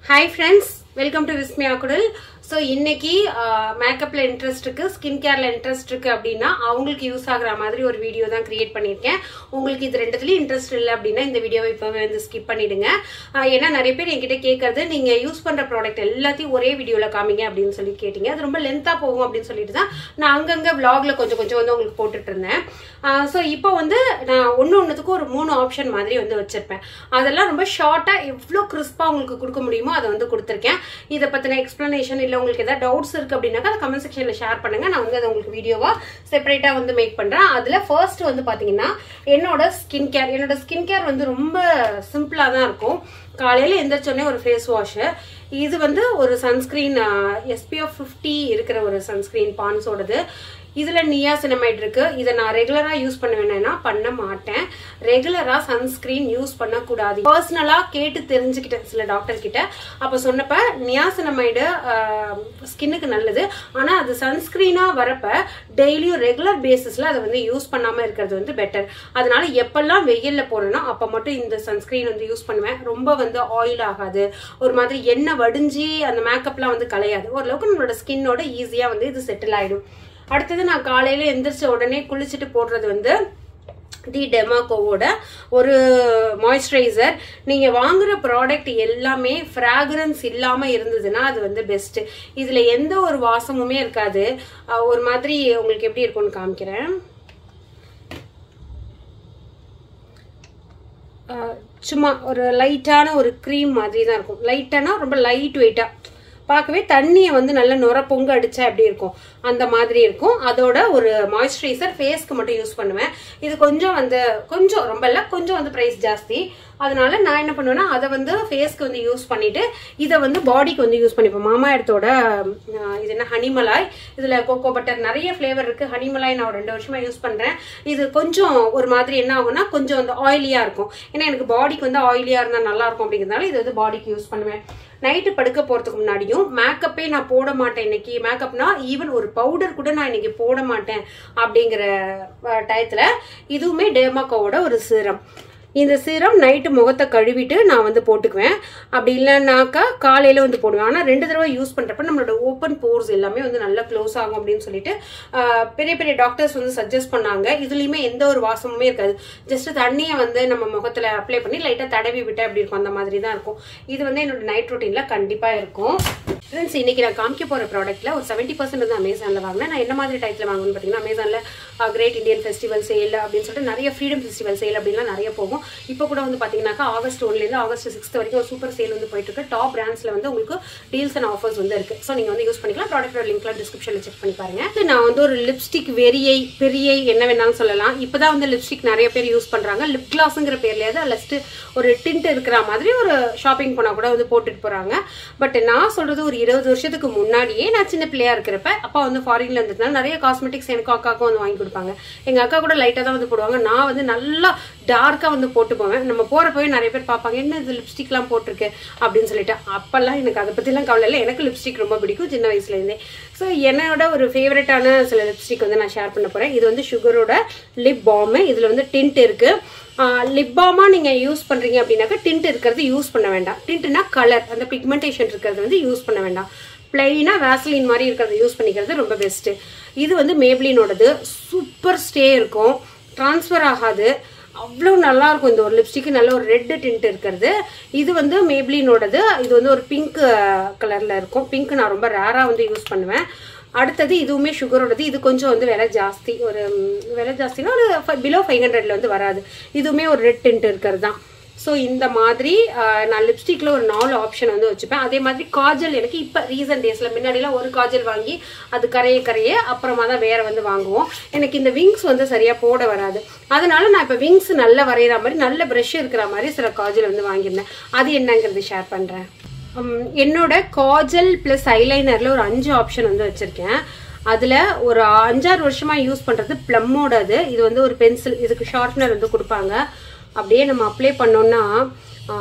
Hi friends, welcome to Vismaya Kudal. So இன்னைக்கு மேக்கப்ல interest இருக்கு, skin கேர்ல interest இருக்கு அப்படின்னா அவங்களுக்கு யூஸ் ஆகுற மாதிரி ஒரு வீடியோ தான் கிரியேட் பண்ணிருக்கேன். உங்களுக்கு இது ரெண்டுத்துலயும் இன்ட்ரஸ்ட் இல்லை அப்படின்னா இந்த வீடியோவை இப்பவே வந்து ஸ்கிப் பண்ணிடுங்க. ஏன்னா நிறைய பேர் என்கிட்ட கேட்கறது நீங்க யூஸ் பண்ற ப்ராடக்ட் எல்லாத்தையும் ஒரே வீடியோல காமிங்க அப்படின்னு சொல்லி கேட்டீங்க. அது ரொம்ப லென்த்தா போகும் அப்படின்னு சொல்லிட்டு தான் நான் அங்கங்க vlogல கொஞ்சம் கொஞ்சம் வந்து உங்களுக்கு போட்டுட்டு இருந்தேன். ஸோ இப்போ வந்து நான் ஒன்னுத்துக்கும் ஒரு 3 ஆப்ஷன் மாதிரி வந்து வச்சிருப்பேன். அதெல்லாம் ரொம்ப ஷார்ட்டா எவ்வளோ கிறிஸ்பா உங்களுக்கு கொடுக்க முடியுமோ அதை வந்து கொடுத்துருக்கேன். இதை பத்தின எக்ஸ்பிளனேஷன் இல்லை உங்களுக்கு ஏதாவது டவுட்ஸ் இருக்கு அப்படின்னாக்கா அதை கமெண்ட் செக்ஷன்ல ஷேர் பண்ணுங்க. நான் வந்து அதை உங்களுக்கு வீடியோவா செப்பரேட்டா வந்து மேக் பண்றேன். அதுல ஃபர்ஸ்ட் வந்து பாத்தீங்கன்னா என்னோட ஸ்கின் கேர் வந்து ரொம்ப சிம்பிளா தான் இருக்கும். காலையில எந்திரிச்சோடனே ஒரு ஃபேஸ் வாஷ், இது வந்து ஒரு சன்ஸ்கிரீன் SPF 50 இருக்கிற ஒரு சன்ஸ்கிரீன் பான்ஸோடது. இதுல நியாசினமைட் இருக்கு. இதை நான் ரெகுலரா யூஸ் பண்ணுவேன்னா பண்ண மாட்டேன். ரெகுலரா சன்ஸ்கிரீன் யூஸ் பண்ணக்கூடாது. பர்சனலா கேட்டு தெரிஞ்சுக்கிட்டேன் சில டாக்டர் கிட்ட. அப்ப சொன்னப்ப நியாசினமைடு ஸ்கின்னுக்கு நல்லது, ஆனா அது சன்ஸ்கிரீனா வரப்ப டெய்லியும் ரெகுலர் பேசிஸ்ல அதை வந்து யூஸ் பண்ணாம இருக்கிறது வந்து பெட்டர். அதனால எப்பெல்லாம் வெயில்ல போறேன்னா அப்ப மட்டும் இந்த சன்ஸ்கிரீன் வந்து யூஸ் பண்ணுவேன். ரொம்ப வந்து ஆயில் ஆகாது, ஒரு மாதிரி எண்ணெய் வடிஞ்சி அந்த மேக்கப்லாம் வந்து கலையாது. ஓரளவுக்கு நம்மளோட ஸ்கின்னோட ஈஸியா வந்து இது செட்டில் ஆயிடும். அடுத்தது நான் காலையில எந்திரிச்ச உடனே குளிச்சுட்டு போடுறது வந்து தி டெமாகோவோட ஒரு மாய்ஸ்சரைசர். நீங்க வாங்குற ப்ராடக்ட் எல்லாமே ஃப்ராக்ரன்ஸ் இல்லாம இருந்ததுன்னா அது வந்து பெஸ்ட். இதுல எந்த ஒரு வாசமுமே இருக்காது. ஒரு மாதிரி உங்களுக்கு எப்படி இருக்கும்னு காமிக்கிறேன். சும்மா ஒரு லைட்டான ஒரு க்ரீம் மாதிரி தான் இருக்கும். லைட்டானா ரொம்ப லைட் வெயிட்டா, பார்க்கவே தண்ணியை வந்து நல்லா நுர பொங்க அடிச்சா எப்படி இருக்கும் அந்த மாதிரி இருக்கும். அதோட ஒரு மாய்ஸ்சரைசர் ஃபேஸ்க்கு மட்டும் யூஸ் பண்ணுவேன். இது கொஞ்சம் வந்து ரொம்ப இல்லை, கொஞ்சம் வந்து பிரைஸ் ஜாஸ்தி. அதனால நான் என்ன பண்ணுவேன்னா அதை வந்து ஃபேஸ்க்கு வந்து யூஸ் பண்ணிட்டு இதை வந்து பாடிக்கு வந்து யூஸ் பண்ணிப்பேன். மாமா எர்த்தோட இது என்ன ஹனிமலாய், இதுல கோகோ பட்டர் நிறைய ஃபிளேவர் இருக்கு. ஹனிமலாய் நான் 2 வருஷமா யூஸ் பண்றேன். இது கொஞ்சம் ஒரு மாதிரி என்ன ஆகும்னா கொஞ்சம் வந்து ஆயிலியா இருக்கும். ஏன்னா எனக்கு பாடிக்கு வந்து ஆயிலியா இருந்தா நல்லா இருக்கும் அப்படிங்கிறதுனால இது வந்து பாடிக்கு யூஸ் பண்ணுவேன். நைட்டு படுக்க போறதுக்கு முன்னாடியும் மேக்கப்பே நான் போட மாட்டேன். இன்னைக்கு மேக்கப்னா ஈவன் ஒரு பவுடர் கூட நான் இன்னைக்கு போட மாட்டேன் அப்படிங்கிற டயத்துல இதுவுமே டெர்மாகோவோட ஒரு சீரம். இந்த சீரம் நைட்டு முகத்தை கழுவிட்டு நான் வந்து போட்டுக்குவேன். அப்படி இல்லைன்னாக்கா காலையில வந்து போடுவேன். ஆனால் 2 தடவை யூஸ் பண்றப்ப நம்மளோட ஓப்பன் போர்ஸ் எல்லாமே வந்து நல்லா க்ளோஸ் ஆகும் அப்படின்னு சொல்லிட்டு பெரிய பெரிய டாக்டர்ஸ் வந்து சஜஸ்ட் பண்ணாங்க. இதுலயுமே எந்த ஒரு வாசமுமே இருக்காது. ஜஸ்ட் தண்ணியை வந்து நம்ம முகத்துல அப்ளை பண்ணி லைட்டா தடவி விட்டு அப்படி இருக்கும். அந்த மாதிரி தான் இருக்கும். இது வந்து என்னோட நைட் ரொட்டீன்ல கண்டிப்பா இருக்கும். ஃப்ரெண்ட்ஸ், இன்னைக்கு நான் காமிக்க போற ப்ராடக்ட்ல ஒரு 70% வந்து அமேசான்ல வாங்கினேன். நான் என்ன மாதிரி டைப்ல வாங்கணும்னு பாத்தீங்கன்னா அமேசான்ல கிரேட் இந்தியன் ஃபெஸ்டிவல் சேல் அப்படின்னு சொல்லிட்டு நிறைய ஃப்ரீடம் ஃபெஸ்டிவல் சேல் அப்படின்லாம் நிறைய போகும். இப்போ கூட வந்து பாத்தீங்கன்னாக்கா ஆகஸ்ட் 1லேருந்து ஆகஸ்ட் 6 வரைக்கும் ஒரு சூப்பர் சேல் வந்து போயிட்டு இருக்கு. டாப் பிராண்ட்ஸ்ல வந்து உங்களுக்கு டீல்ஸ் அண்ட் ஆஃபர்ஸ் வந்து இருக்கு. ஸோ நீங்க வந்து யூஸ் பண்ணிக்கலாம். ப்ராடக்டோட லிங்க்ல டிஸ்கிரிப்ஷன்ல செக் பண்ணி பாருங்க. நான் வந்து ஒரு லிப்ஸ்டிக் பெரிய என்ன வேணாலும் சொல்லலாம். இப்பதான் வந்து லிப்ஸ்டிக் நிறைய பேர் யூஸ் பண்றாங்க. லிப் கிளாஸ்ங்கிற பேர்லயாவது அல்லது ஒரு டிண்ட் இருக்கிற மாதிரி ஒரு ஷாப்பிங் போனா கூட வந்து போட்டுட்டு போறாங்க. பட் நான் சொல்றது ஒரு 20 வருஷத்துக்கு முன்னாடியே நான் சின்ன பிள்ளையா இருக்கிறப்ப அப்பா வந்து ஃபாரின்ல இருந்ததுனால நிறைய காஸ்மெட்டிக்ஸ் எனக்கும் அக்காவுக்கும் வந்து வாங்கி கொடுப்பாங்க. எங்க அக்கா கூட லைட்டா தான் வந்து போடுவாங்க. நான் வந்து நல்லா டார்க்கா வந்து போட்டு போவேன். நம்ம போறப்பவே நிறைய பேர் பார்ப்பாங்க, என்ன இது லிப்ஸ்டிக் எல்லாம் போட்டிருக்கு அப்படின்னு சொல்லிட்டு. அப்பெல்லாம் எனக்கு அதை பத்தி எல்லாம் கவலை இல்லை. எனக்கு லிப்ஸ்டிக் ரொம்ப பிடிக்கும் சின்ன வயசுல இருந்தே. ஸோ என்னோட ஒரு ஃபேவரட்டான சில லிப்ஸ்டிக் வந்து நான் ஷேர் பண்ண போறேன். இது வந்து சுகரோட லிப் பாம். இதுல வந்து டிண்ட் இருக்கு. லிப் பாமா நீங்க யூஸ் பண்றீங்க அப்படின்னாக்கா டிண்ட் இருக்கிறது யூஸ் பண்ண வேண்டாம். டிண்ட்னா கலர், அந்த பிக்மெண்டேஷன் இருக்கிறது வந்து யூஸ் பண்ண வேண்டாம். பிளைனா வேஸ்லின் மாதிரி இருக்கிறத யூஸ் பண்ணிக்கிறது ரொம்ப பெஸ்ட். இது வந்து மேப்ளினோடது. சூப்பர் ஸ்டே இருக்கும், டிரான்ஸ்ஃபர் ஆகாது, அவ்வளோ நல்லா இருக்கும். இந்த ஒரு லிப்ஸ்டிக் நல்ல ஒரு ரெட் டிண்ட் இருக்கிறது. இது வந்து மேப்ளினோடது. இது வந்து ஒரு பிங்க் கலர்ல இருக்கும். பிங்க் நான் ரொம்ப ரேரா வந்து யூஸ் பண்ணுவேன். அடுத்தது இதுவுமே சுகரோடது. இது கொஞ்சம் வந்து விலை ஜாஸ்தி. ஒரு விலை ஜாஸ்தினா ஒரு பிலோ 500ல வந்து வராது. இதுவுமே ஒரு ரெட் டிண்ட் இருக்கிறது தான். ஸோ இந்த மாதிரி நான் லிப்ஸ்டிக்ல ஒரு 4 ஆப்ஷன் வந்து வச்சுப்பேன். அதே மாதிரி காஜல் எனக்கு இப்போ ரீசன்ட் டேஸ்ல, முன்னாடிலாம் ஒரு காஜல் வாங்கி அது கரைய அப்புறமா தான் வேற வந்து வாங்குவோம். எனக்கு இந்த விங்ஸ் வந்து சரியா போட வராது. அதனால நான் இப்போ விங்ஸ் நல்லா வரைகிற மாதிரி நல்ல ப்ரஷ் இருக்கிற மாதிரி சில காஜல் வந்து வாங்கியிருந்தேன். அது என்னங்கிறது ஷேர் பண்றேன். என்னோட காஜல் பிளஸ் ஐலைனர்ல ஒரு 5 ஆப்ஷன் வந்து வச்சிருக்கேன். அதுல ஒரு 5-6 வருஷமா யூஸ் பண்றது பிளம்மோடது. இது வந்து ஒரு பென்சில், இதுக்கு ஷார்ப்னர் வந்து கொடுப்பாங்க. அப்படியே நம்ம அப்ளை பண்ணோம்னா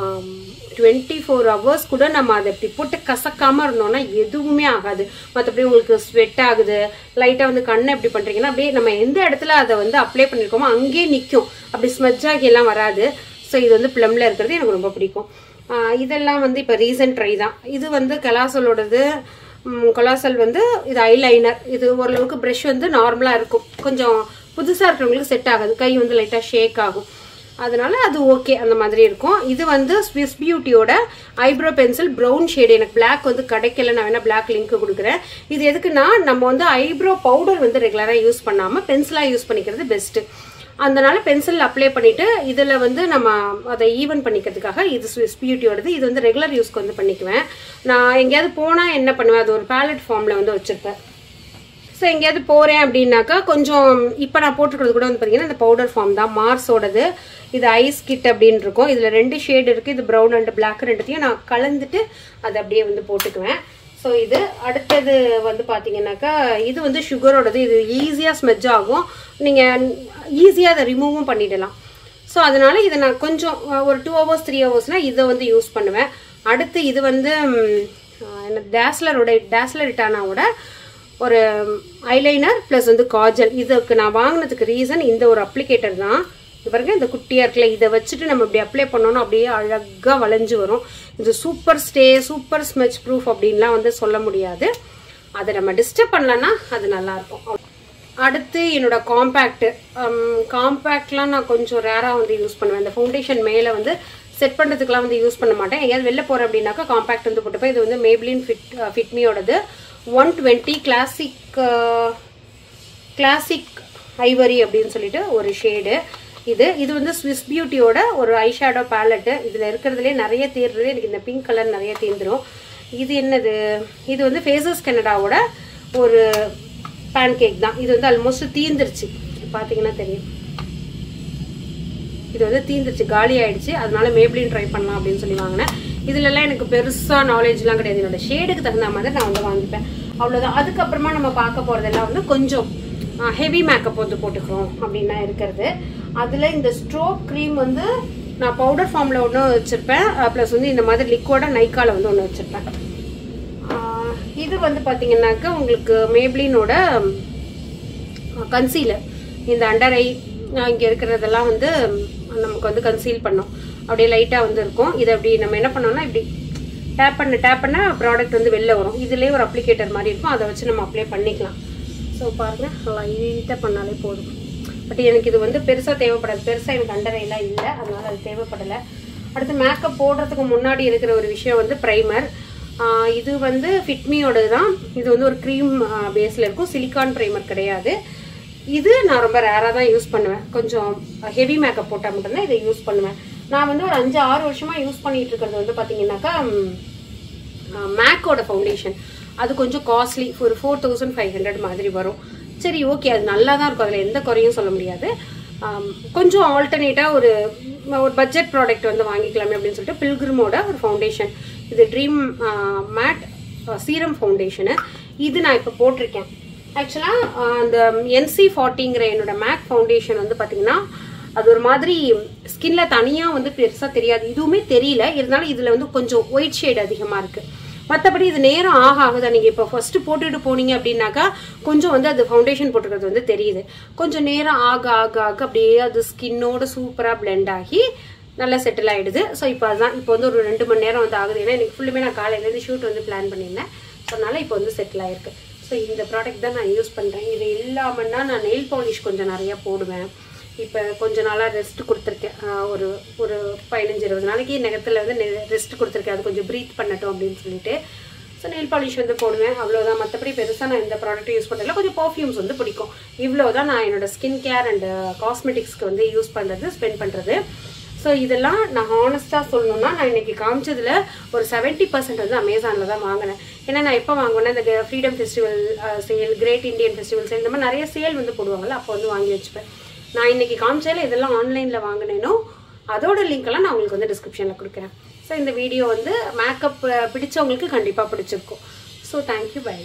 24 hours கூட நம்ம அதை இப்படி போட்டு கசக்காம இருந்தோம்னா எதுவுமே ஆகாது. மற்றபடி உங்களுக்கு ஸ்வெட் ஆகுது, லைட்டா வந்து கண்ணை எப்படி பண்றீங்கன்னா அப்படியே நம்ம எந்த இடத்துல அதை வந்து அப்ளை பண்ணிருக்கோமோ அங்கேயே நிற்கும். அப்படி ஸ்மெட்ச் ஆகி எல்லாம் வராது. ஸோ இது வந்து பிளம்ல இருக்கிறது எனக்கு ரொம்ப பிடிக்கும். இதெல்லாம் வந்து இப்போ ரீசன்ட் ட்ரை தான். இது வந்து கலாசலோடது. கொலாசல் வந்து இது ஐலைனர். இது ஓரளவுக்கு ப்ரஷ் வந்து நார்மலாக இருக்கும். கொஞ்சம் புதுசாக இருக்கிறவங்களுக்கு செட் ஆகாது, கை வந்து லைட்டாக ஷேக் ஆகும். அதனால அது ஓகே, அந்த மாதிரி இருக்கும். இது வந்து ஸ்விஸ் பியூட்டியோட ஐப்ரோ பென்சில் ப்ரௌன் ஷேடு. எனக்கு பிளாக் வந்து கிடைக்கல, நான் வேணா பிளாக் லிங்க் கொடுக்குறேன். இது எதுக்குன்னா, நம்ம வந்து ஐப்ரோ பவுடர் வந்து ரெகுலராக யூஸ் பண்ணாமல் பென்சிலாக யூஸ் பண்ணிக்கிறது பெஸ்ட்டு. அதனால பென்சில் அப்ளை பண்ணிவிட்டு இதில் வந்து நம்ம அதை ஈவன் பண்ணிக்கிறதுக்காக இது ஸ்விஸ் பியூட்டியோடது. இது வந்து ரெகுலர் யூஸ்க்கு வந்து பண்ணிக்குவேன். நான் எங்கேயாவது போனால் என்ன பண்ணுவேன், அது ஒரு பேலட் ஃபார்மில் வந்து வச்சுருப்பேன். ஸோ எங்கேயாவது போகிறேன் அப்படின்னாக்கா கொஞ்சம் இப்போ நான் போட்டுக்கிறது கூட வந்து பார்த்தீங்கன்னா இந்த பவுடர் ஃபார்ம் தான், மார்ஸோடது. இது ஐஸ் கிட் அப்படின்னு இருக்கும். இதில் 2 ஷேடு இருக்குது, இது ப்ரௌன் அண்ட் பிளாக். ரெண்டுத்தையும் நான் கலந்துட்டு அதை அப்படியே வந்து போட்டுக்குவேன். ஸோ இது அடுத்தது வந்து பார்த்தீங்கன்னாக்கா இது வந்து சுகரோடது. இது ஈஸியாக ஸ்மெட்ச் ஆகும், நீங்கள் ஈஸியாக அதை ரிமூவும் பண்ணிடலாம். ஸோ அதனால இதை நான் கொஞ்சம் ஒரு 2 hours 3 hoursனால் இதை வந்து யூஸ் பண்ணுவேன். அடுத்து இது வந்து என்ன டேஸ்லர் ரிட்டானாவோட ஒரு ஐலைனர் ப்ளஸ் வந்து காஜல். இதுக்கு நான் வாங்கினதுக்கு ரீசன் இந்த ஒரு அப்ளிகேட்டர் தான். இது பாருங்க, இந்த குட்டியாக இருக்குல்ல, இதை வச்சுட்டு நம்ம இப்படி அப்ளை பண்ணோன்னா அப்படியே அழகாக வளைஞ்சு வரும். இது super stay, super smudge proof அப்படின்லாம் வந்து சொல்ல முடியாது. அதை நம்ம டிஸ்டர்ப் பண்ணலன்னா அது நல்லாயிருக்கும். அடுத்து என்னோட காம்பேக்ட்லாம் நான் கொஞ்சம் ரேராக வந்து யூஸ் பண்ணுவேன். இந்த ஃபவுண்டேஷன் மேலே வந்து செட் பண்ணுறதுக்குலாம் வந்து யூஸ் பண்ண மாட்டேன். எங்கேயாவது வெளில போகிறேன் அப்படின்னாக்கா காம்பேக்ட் வந்து போட்டுப்பேன். இது வந்து மேப்ளின் ஃபிட்மியோடது 120 கிளாசிக் ஐவரி அப்படின்னு சொல்லிட்டு ஒரு ஷேடு. இது வந்து ஸ்விஸ் பியூட்டியோட ஒரு ஐ ஷேடோ பேலட்டு. இதில் இருக்கிறதுலே நிறைய தீர்றது எனக்கு இந்த பிங்க் கலர் நிறைய தீர்ந்துடும். இது என்னது, இது வந்து ஃபேஸஸ் கனடாவோட ஒரு பேன் கேக் தான். இது வந்து ஆல்மோஸ்ட் தீர்ந்துருச்சு, பார்த்தீங்கன்னா தெரியும். இது வந்து தீர்ந்துருச்சு, காலி ஆயிடுச்சு. அதனால மேப்ளின் ட்ரை பண்ணலாம் அப்படின்னு சொல்லி வாங்கினேன். இதுலலாம் எனக்கு பெருசாக நாலேஜ்லாம் கிடையாது. என்னோட ஷேடுக்கு தகுந்த மாதிரி நான் வந்து வாங்கிப்பேன், அவ்வளோதான். அதுக்கப்புறமா நம்ம பார்க்க போகிறதெல்லாம் வந்து கொஞ்சம் ஹெவி மேக்கப் வந்து போட்டுக்கிறோம் அப்படின்னா இருக்கிறது. அதில் இந்த ஸ்ட்ரோக் க்ரீம் வந்து நான் பவுடர் ஃபார்மில் ஒன்று வச்சுருப்பேன், ப்ளஸ் வந்து இந்த மாதிரி லிக்விடாக நைக்காவில் வந்து ஒன்று வச்சுருப்பேன். இது வந்து பார்த்தீங்கன்னாக்கா உங்களுக்கு மேப்ளினோட கன்சீலர். இந்த அண்டர் ஐ இங்கே இருக்கிறதெல்லாம் வந்து நமக்கு வந்து கன்சீல் பண்ணோம், அப்படியே லைட்டாக வந்து இருக்கும். இதை அப்படி நம்ம என்ன பண்ணோம்னா இப்படி டேப் பண்ண ப்ராடக்ட் வந்து வெளில வரும். இதுலேயே ஒரு அப்ளிகேட்டர் மாதிரி இருக்கும், அதை வச்சு நம்ம அப்ளை பண்ணிக்கலாம். ஸோ பாருங்கள், லைட்டாக பண்ணாலே போதும். பட் எனக்கு இது வந்து பெருசாக தேவைப்படாது, பெருசாக எனக்கு அண்டர் ஐலாம் இல்லை, அதனால் அது தேவைப்படலை. அடுத்து மேக்கப் போடுறதுக்கு முன்னாடி இருக்கிற ஒரு விஷயம் வந்து ப்ரைமர். இது வந்து ஃபிட்மியோடது தான். இது வந்து ஒரு க்ரீம் பேஸில் இருக்கும், சிலிக்கான் ப்ரைமர் கிடையாது. இது நான் ரொம்ப ரேராக தான் யூஸ் பண்ணுவேன். கொஞ்சம் ஹெவி மேக்கப் போட்டால் மட்டும்தான் இதை யூஸ் பண்ணுவேன். நான் வந்து ஒரு 5-6 வருஷமாக யூஸ் பண்ணிகிட்டு இருக்கிறது வந்து பார்த்தீங்கன்னாக்கா மேக்கோட ஃபவுண்டேஷன். அது கொஞ்சம் காஸ்ட்லி, ஒரு 4500 மாதிரி வரும். சரி, ஓகே, அது நல்லா தான் இருக்கும், அதில் எந்த குறையும் சொல்ல முடியாது. கொஞ்சம் ஆல்டர்னேட்டாக ஒரு பட்ஜெட் ப்ராடக்ட் வந்து வாங்கிக்கலாமே அப்படின்னு சொல்லிட்டு பில்கிரிமோட ஒரு ஃபவுண்டேஷன். இது ட்ரீம் மேட் சீரம் ஃபவுண்டேஷனு. இது நான் இப்போ போட்டிருக்கேன். ஆக்சுவலாக அந்த NC40ங்கிற என்னோட மேக் ஃபவுண்டேஷன் வந்து பார்த்தீங்கன்னா அது ஒரு மாதிரி ஸ்கின்ல தனியாக வந்து பெருசாக தெரியாது, இதுவுமே தெரியல. இருந்தாலும் இதில் வந்து கொஞ்சம் ஒயிட் ஷேட் அதிகமாக இருக்குது. மற்றபடி இது நேரம் ஆகுதான். நீங்கள் இப்போ ஃபர்ஸ்ட் போட்டுட்டு போனீங்க அப்படின்னாக்கா கொஞ்சம் வந்து அது ஃபவுண்டேஷன் போட்டுக்கிறது வந்து தெரியுது. கொஞ்சம் நேரம் ஆக அப்படியே அது ஸ்கின்னோட சூப்பராக பிளெண்ட் ஆகி நல்லா செட்டில் ஆகிடுது. ஸோ இப்போ அதுதான் இப்போ வந்து ஒரு 2 மணி நேரம் வந்து ஆகுது. ஏன்னா எனக்கு ஃபுல்லுமே நான் காலையிலேருந்து ஷூட் வந்து பிளான் பண்ணியிருந்தேன். ஸோ அதனால் இப்போ வந்து செட்டில் ஆகிருக்கு. ஸோ இந்த ப்ராடக்ட் தான் நான் யூஸ் பண்ணுறேன். இது இல்லாமல்னா நான் நெயில் பாலிஷ் கொஞ்சம் நிறையா போடுவேன். இப்போ கொஞ்ச நாளாக ரெஸ்ட் கொடுத்துருக்கேன். ஒரு 15-20 நாளைக்கு நகத்தில் வந்து ரெஸ்ட் கொடுத்துருக்கேன். அது கொஞ்சம் ப்ரீத் பண்ணட்டும் அப்படின்னு சொல்லிட்டு. ஸோ நெயில் பாலிஷ் வந்து போடுவேன், அவ்வளோதான். மற்றபடி பெருசாக நான் இந்த ப்ராடக்ட் யூஸ் பண்ணுறதில்ல. கொஞ்சம் பர்ஃப்யூம்ஸ் வந்து பிடிக்கும். இவ்வளோ தான் நான் என்னோடய ஸ்கின் கேர் அண்ட் காஸ்மெட்டிக்ஸ்க்கு வந்து யூஸ் பண்ணுறது, ஸ்பெண்ட் பண்ணுறது. ஸோ இதெல்லாம் நான் ஹானஸ்ட்டாக சொல்லணும்னா நான் இன்றைக்கி காமிச்சதில் ஒரு 70% வந்து அமேசானில் தான் வாங்கினேன். ஏன்னா நான் எப்போ வாங்கினேன், இந்த freedom festival sale, great Indian festival sale, இந்த மாதிரி நிறைய சேல் வந்து போடுவாங்கள்ல, அப்போ வந்து வாங்கி வச்சுப்பேன். நான் இன்றைக்கி காமிச்சதில் இதெல்லாம் ஆன்லைனில் வாங்கினேனோ அதோட லிங்க்கெல்லாம் நான் உங்களுக்கு வந்து டிஸ்கிரிப்ஷனில் கொடுக்குறேன். ஸோ இந்த வீடியோ வந்து மேக்கப் பிடிச்சவங்களுக்கு கண்டிப்பாக பிடிச்சிருக்கும். So thank you, by.